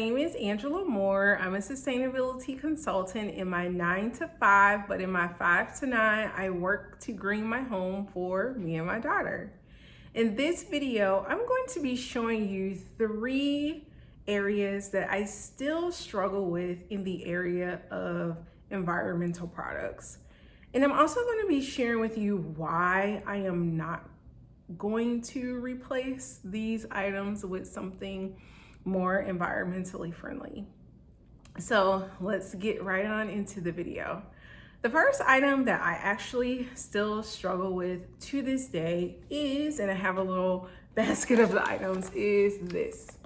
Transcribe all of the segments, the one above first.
name is Angela Moore. I'm a sustainability consultant in my 9 to 5, but in my 5 to 9, I work to green my home for me and my daughter. In this video, I'm going to be showing you 3 areas that I still struggle with in the area of environmental products. And I'm also going to be sharing with you why I am not going to replace these items with something more environmentally friendly. So let's get right on into the video. The first item that I actually still struggle with to this day is, and I have a little basket of the items, is this.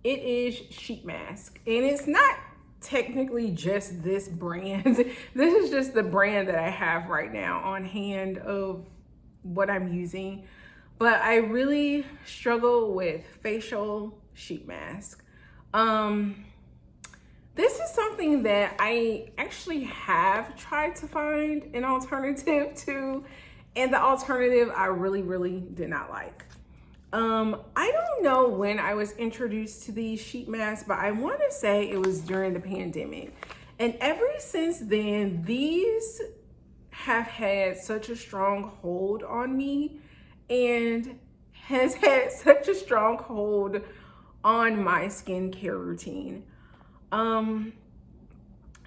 It is sheet mask, and it's not technically just this brand. This is just the brand that I have right now on hand of what I'm using. But I really struggle with facial sheet mask. This is something that I actually have tried to find an alternative to, and the alternative I really did not like. I don't know when I was introduced to these sheet masks, but I want to say it was during the pandemic. And ever since then, these have had such a strong hold on me and has had such a strong hold on my skincare routine. And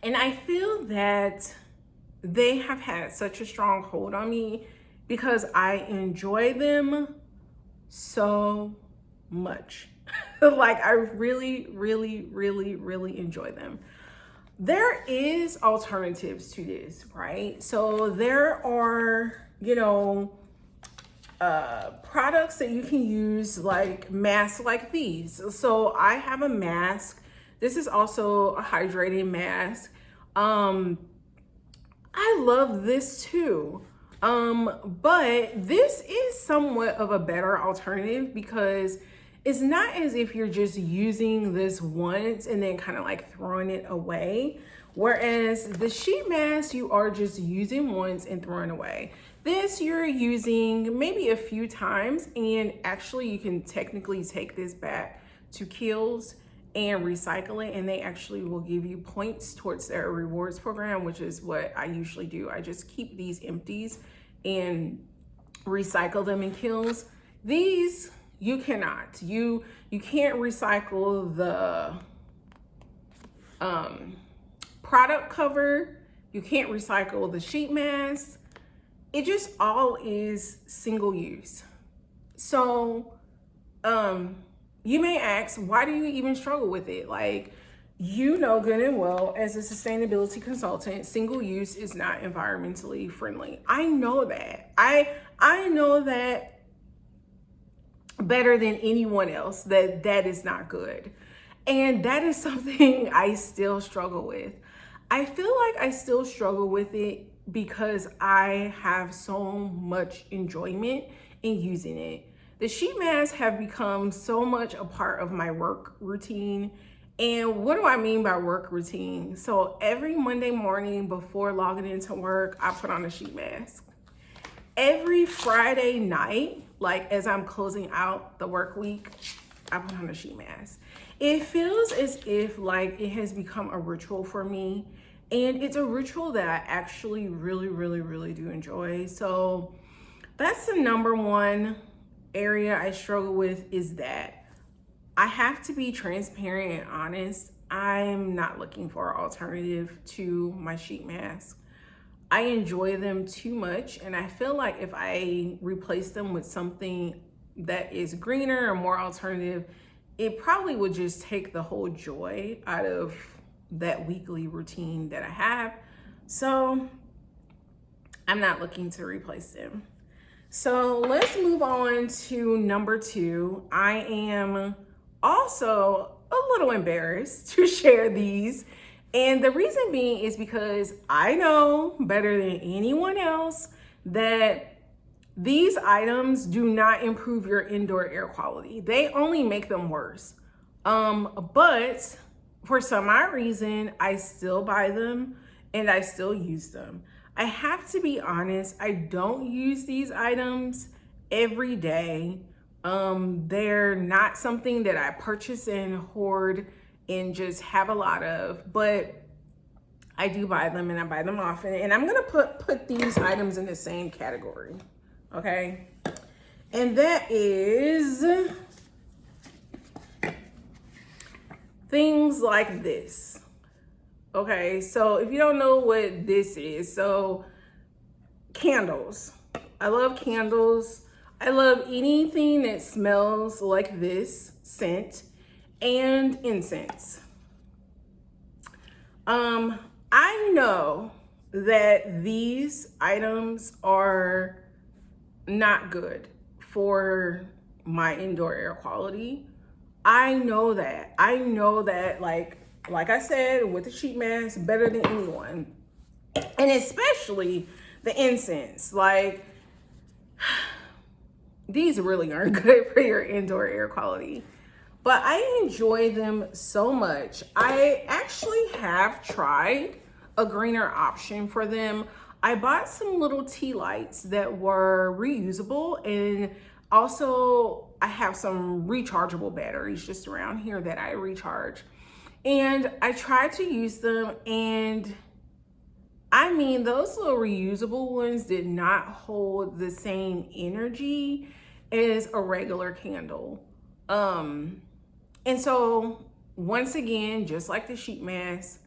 I feel that they have had such a strong hold on me because I enjoy them so much. Like I really enjoy them. There is alternatives to this, right? So there are, products that you can use, like masks like these. So I have a mask. This is also a hydrating mask. I love this too. But this is somewhat of a better alternative because it's not as if you're just using this once and then kind of like throwing it away. Whereas the sheet mask, you are just using once and throwing away. This you're using maybe a few times, and actually you can technically take this back to Kiehl's and recycle it, and they actually will give you points towards their rewards program, which is what I usually do. I just keep these empties and recycle them in Kiehl's. These you cannot. You can't recycle the product cover. You can't recycle the sheet mask. It just all is single use. So you may ask, why do you even struggle with it? Like, you know good and well, as a sustainability consultant, single use is not environmentally friendly. I know that. I know that better than anyone else, that is not good. And that is something I still struggle with. I feel like I still struggle with it because I have so much enjoyment in using it. The sheet masks have become so much a part of my work routine. And what do I mean by work routine? So every Monday morning before logging into work, I put on a sheet mask. Every Friday night, like as I'm closing out the work week, I put on a sheet mask. It feels as if like it has become a ritual for me. And it's a ritual that I actually really do enjoy. So that's the number one area I struggle with, is that I have to be transparent and honest. I'm not looking for an alternative to my sheet mask. I enjoy them too much, and I feel like if I replace them with something that is greener or more alternative, it probably would just take the whole joy out of that weekly routine that I have. So I'm not looking to replace them. So let's move on to number 2. I am also a little embarrassed to share these. And the reason being is because I know better than anyone else that these items do not improve your indoor air quality. They only make them worse. But for some odd reason, I still buy them and I still use them. I have to be honest, I don't use these items every day. They're not something that I purchase and hoard and just have a lot of, but I do buy them and I buy them often. And I'm gonna put these items in the same category, okay? And that is things like this. Okay, so if you don't know what this is, so candles. I love candles. I love anything that smells like this scent, and incense. I know that these items are not good for my indoor air quality. I know that. Like I said, with the sheet mask, better than anyone. And especially the incense. Like, these really aren't good for your indoor air quality. But I enjoy them so much. I actually have tried a greener option for them. I bought some little tea lights that were reusable, and also I have some rechargeable batteries just around here that I recharge. And I tried to use them, and I mean, those little reusable ones did not hold the same energy as a regular candle. And so once again, just like the sheet mask,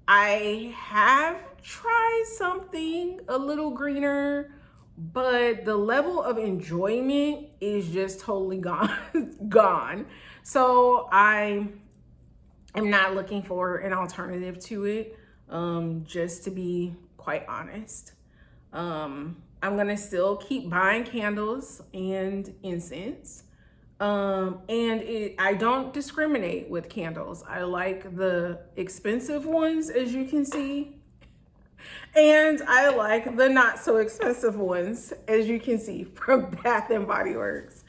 I have tried something a little greener, but the level of enjoyment is just totally gone. So I am not looking for an alternative to it, just to be quite honest. I'm gonna still keep buying candles and incense. I don't discriminate with candles. I like the expensive ones, as you can see, and I like the not so expensive ones, as you can see, from Bath and Body Works.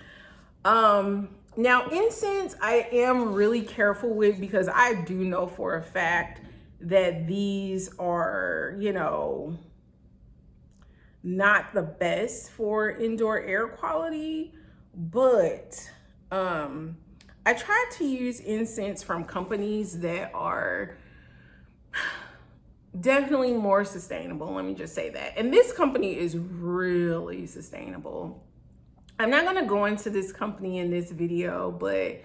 Now incense, I am really careful with, because I do know for a fact that these are, you know, not the best for indoor air quality, but I try to use incense from companies that are definitely more sustainable. Let me just say that. And this company is really sustainable. I'm not gonna go into this company in this video, but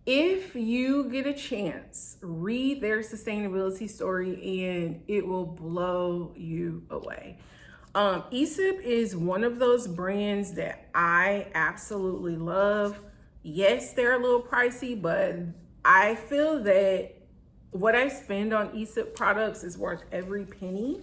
if you get a chance, read their sustainability story and it will blow you away. Aesop is one of those brands that I absolutely love. Yes, they're a little pricey, but I feel that what I spend on Aesop products is worth every penny.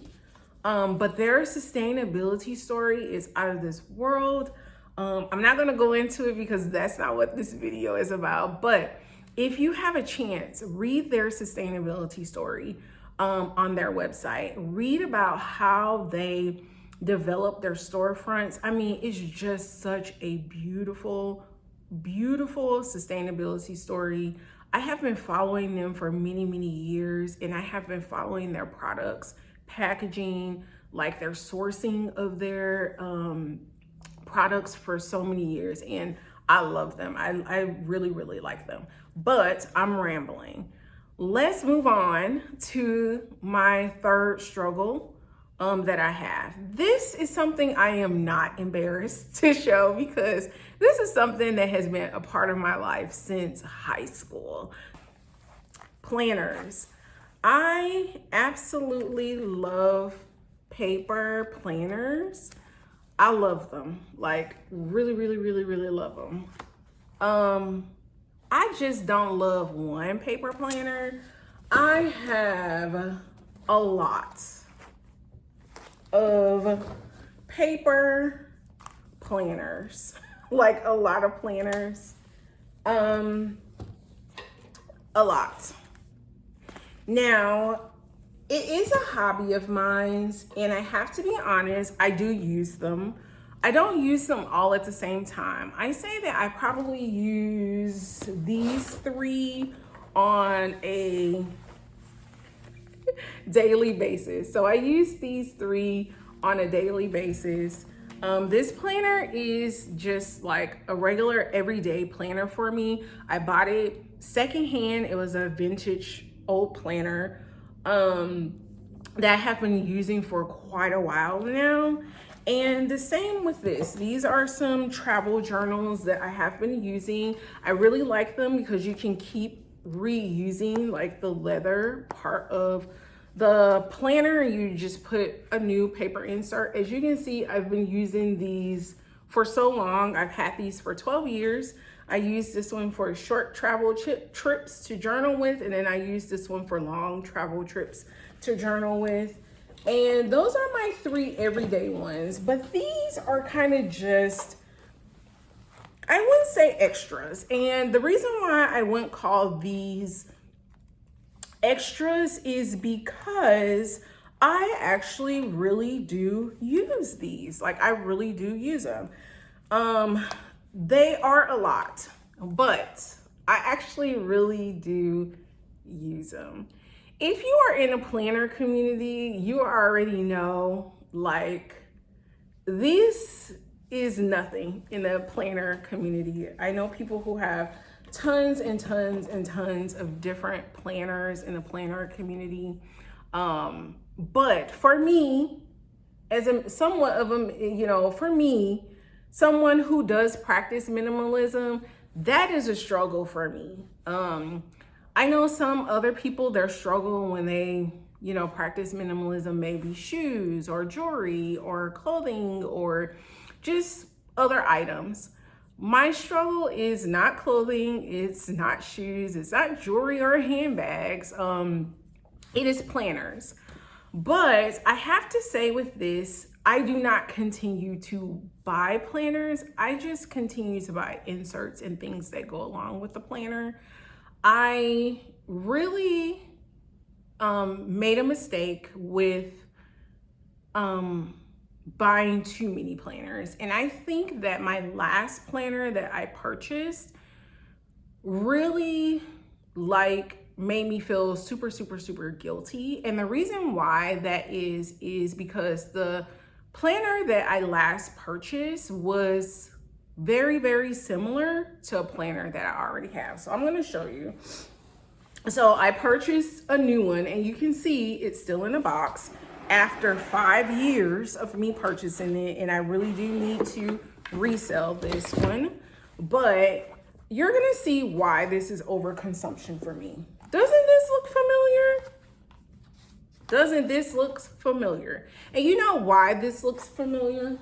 But their sustainability story is out of this world. I'm not gonna go into it because that's not what this video is about, but if you have a chance, read their sustainability story on their website. Read about how they develop their storefronts. I mean, it's just such a beautiful, beautiful sustainability story. I have been following them for many, many years, and I have been following their products, packaging, like their sourcing of their products for so many years, and I love them. I really, really like them. But I'm rambling. Let's move on to my third struggle that I have. This is something I am not embarrassed to show, because this is something that has been a part of my life since high school. Planners. I absolutely love paper planners. I love them, like really, really, really, really love them. I just don't love one paper planner. I have a lot of paper planners, like a lot of planners, a lot. Now, it is a hobby of mine, and I have to be honest, I do use them. I don't use them all at the same time. I say that I probably use these three on a daily basis. So I use these three on a daily basis. This planner is just like a regular everyday planner for me. I bought it secondhand. It was a vintage old planner that I have been using for quite a while now. And the same with this. These are some travel journals that I have been using. I really like them because you can keep reusing like the leather part of the planner. You just put a new paper insert. As you can see, I've been using these for so long. I've had these for 12 years. I use this one for short travel trips to journal with, and then I use this one for long travel trips to journal with. And those are my 3 everyday ones, but these are kind of just, I wouldn't say extras. And the reason why I wouldn't call these extras is because I actually really do use these. Like, I really do use them. They are a lot, but I actually really do use them. If you are in a planner community, you already know, like, this is nothing in a planner community. I know people who have tons and tons and tons of different planners in the planner community. But for me, as somewhat of a, for me, someone who does practice minimalism, that is a struggle for me. I know some other people, their struggle when they, practice minimalism, maybe shoes or jewelry or clothing or just other items. My struggle is not clothing, it's not shoes, it's not jewelry or handbags. It is planners. But I have to say with this, I do not continue to buy planners. I just continue to buy inserts and things that go along with the planner. I really made a mistake with buying too many planners. And I think that my last planner that I purchased really made me feel super, super, super guilty. And the reason why that is because the planner that I last purchased was very, very similar to a planner that I already have. So I'm going to show you. So I purchased a new one, and you can see it's still in a box after 5 years of me purchasing it. And I really do need to resell this one, but you're going to see why this is overconsumption for me. Doesn't this look familiar? Doesn't this look familiar? And you know why this looks familiar?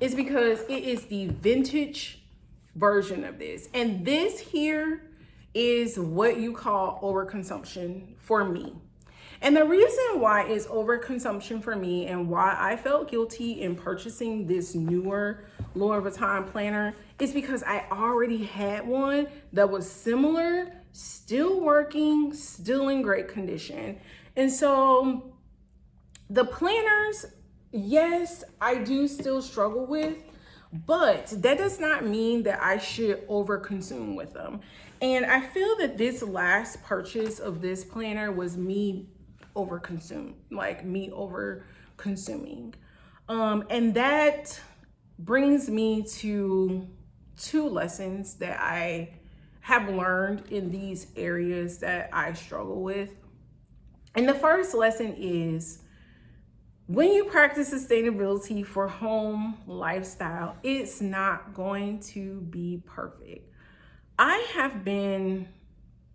It's because it is the vintage version of this. And this here is what you call overconsumption for me. And the reason why it's overconsumption for me and why I felt guilty in purchasing this newer Louis Vuitton planner is because I already had one that was similar, still working, still in great condition. And so the planners, yes, I do still struggle with, but that does not mean that I should overconsume with them. And I feel that this last purchase of this planner was me overconsume, like me over consuming. And that brings me to 2 lessons that I have learned in these areas that I struggle with. And the first lesson is, when you practice sustainability for home lifestyle, it's not going to be perfect. I have been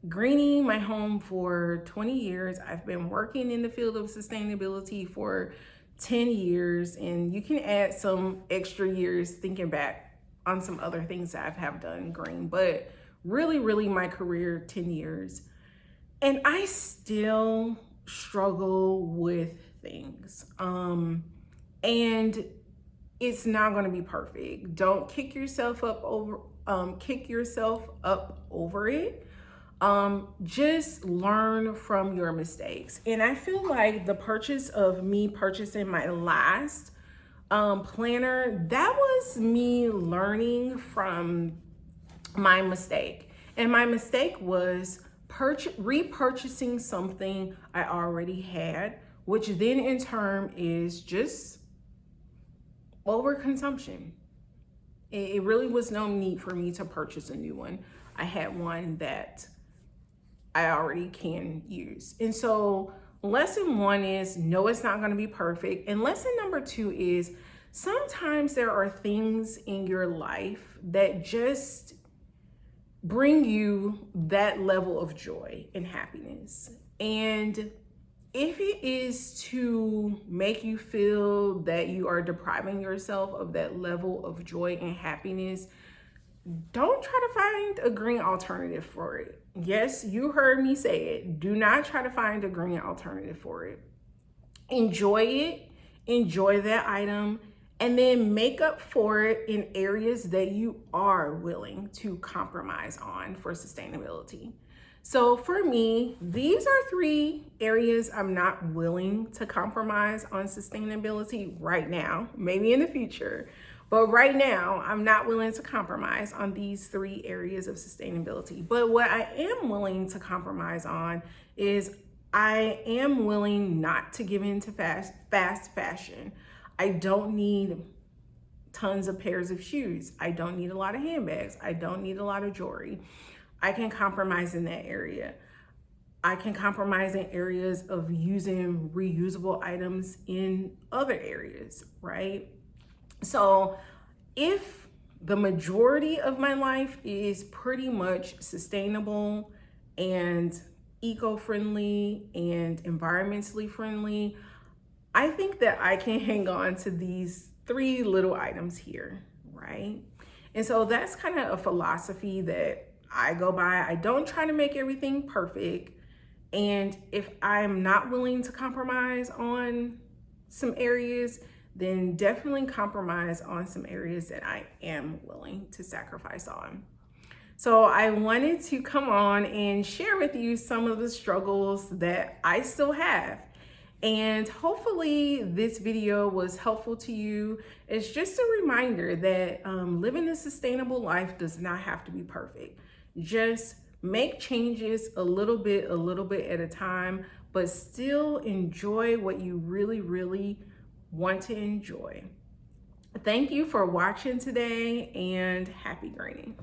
greening my home for 20 years. I've been working in the field of sustainability for 10 years, and you can add some extra years thinking back on some other things that I have done green, but really my career, 10 years. And I still struggle with things. And it's not going to be perfect. Don't kick yourself up over it. Just learn from your mistakes. And I feel like the purchase of me purchasing my last planner, that was me learning from my mistake. And my mistake was repurchasing something I already had, which then in turn is just overconsumption. It really was no need for me to purchase a new one. I had one that I already can use. And so lesson 1 is no, it's not going to be perfect. And lesson number 2 is sometimes there are things in your life that just bring you that level of joy and happiness. And if it is to make you feel that you are depriving yourself of that level of joy and happiness, don't try to find a green alternative for it. Yes, you heard me say it. Do not try to find a green alternative for it. Enjoy it, enjoy that item, and then make up for it in areas that you are willing to compromise on for sustainability. So for me, these are 3 areas I'm not willing to compromise on sustainability right now, maybe in the future. But right now, I'm not willing to compromise on these 3 areas of sustainability. But what I am willing to compromise on is I am willing not to give in to fast fashion. I don't need tons of pairs of shoes. I don't need a lot of handbags. I don't need a lot of jewelry. I can compromise in that area. I can compromise in areas of using reusable items in other areas, right? So if the majority of my life is pretty much sustainable and eco-friendly and environmentally friendly, I think that I can hang on to these 3 little items here, right? And so that's kind of a philosophy that I go by. I don't try to make everything perfect. And if I'm not willing to compromise on some areas, then definitely compromise on some areas that I am willing to sacrifice on. So I wanted to come on and share with you some of the struggles that I still have. And hopefully this video was helpful to you. It's just a reminder that living a sustainable life does not have to be perfect. Just make changes a little bit at a time, but still enjoy what you really, really want to enjoy. Thank you for watching today, and happy greening.